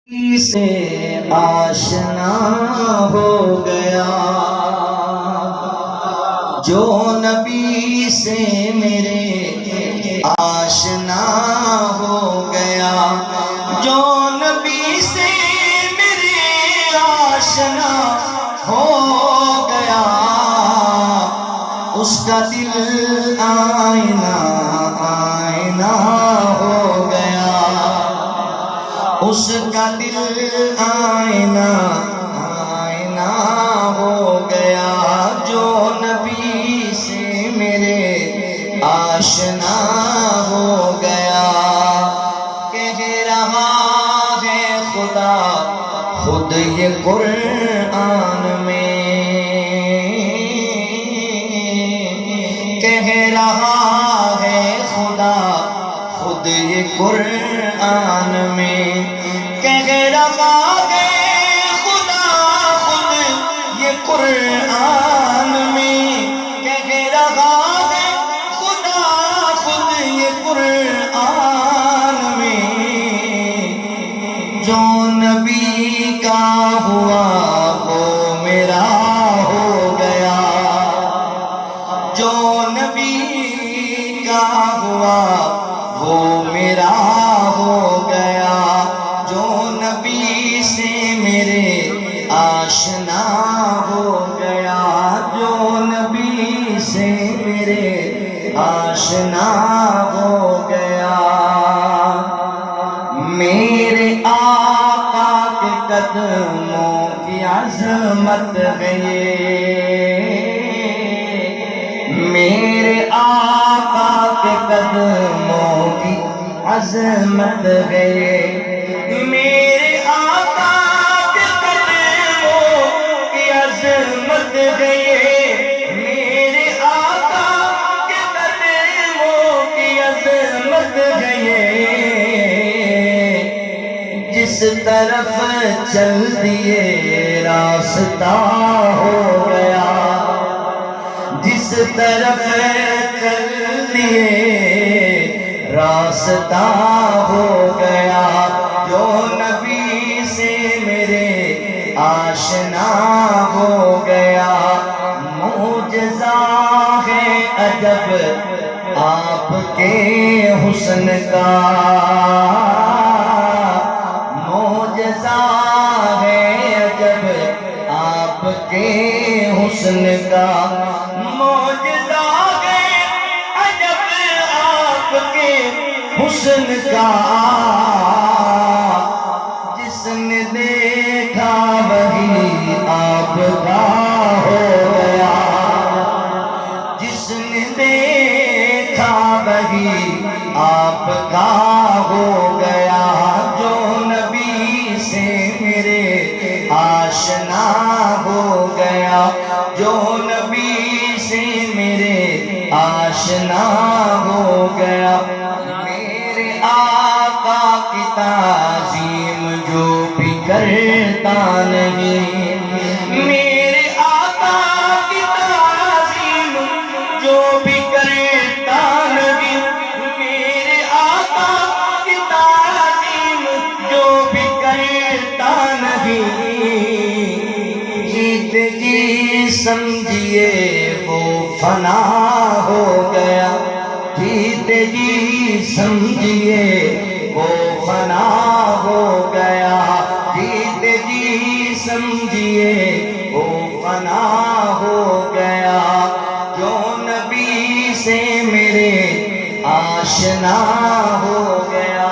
سے آشنا ہو گیا، جو نبی سے میرے آشنا ہو گیا، جو نبی سے میرے آشنا ہو گیا، اس کا دل آئینہ آئینہ ہو گیا، اس کا دل آئینہ آئینہ ہو گیا، جو نبی سے میرے آشنا ہو گیا۔ کہہ رہا ہے خدا خود یہ قرآن میں، کہہ رہا ہے خدا خود یہ قرآن میں، کہہ رہا ہے خدا خود یہ قرآن میں، کہہ رہا ہے خدا خود یہ قرآن میں، جو نبی کا ہوا وہ میرا ہو گیا، جو نبی کا ہوا وہ میرا ہو گیا، جو نبی سے میرے آشنا ہو گیا، جو نبی سے میرے آشنا ہو گیا۔ میرے آقا کے قدموں کی عظمت ہے یہ، میرے آقا کے قدموں کی عظمت ہے یہ، میرے آقا کے قدموں کی عظمت ہے یہ، میرے آقا کے قدموں کی عظمت ہے یہ، جس طرف چل دیے راستہ ہو گیا، جس طرف چل دیے راستہ ہو گیا، جو نبی سے میرے آشنا ہو گیا۔ معجزہ ہے عجب آپ کے حسن کا، معجزہ ہے عجب آپ کے حسن کا، معجزہ ہے عجب آپ کے حسن کا، جس نے دیکھا وہی آپ کا ہو گیا، جس نے دیکھا وہی آپ کا ہو گیا، جو نبی سے میرے آشنا ہو گیا، جو نبی سے میرے آشنا ہو گیا۔ میرے آقا کی تعظیم جو بھی کرتا نہیں، میرے آقا کی تعظیم جو بھی کرتا نہیں، میرے آقا کی تعظیم جو بھی کرتا نہیں، جیت جی سمجھیے وہ فنا ہو گیا، جیت جی سمجھیے وہ فنا ہو گیا، جیت جی سمجھیے وہ فنا ہو گیا، جو نبی سے میرے آشنا ہو گیا۔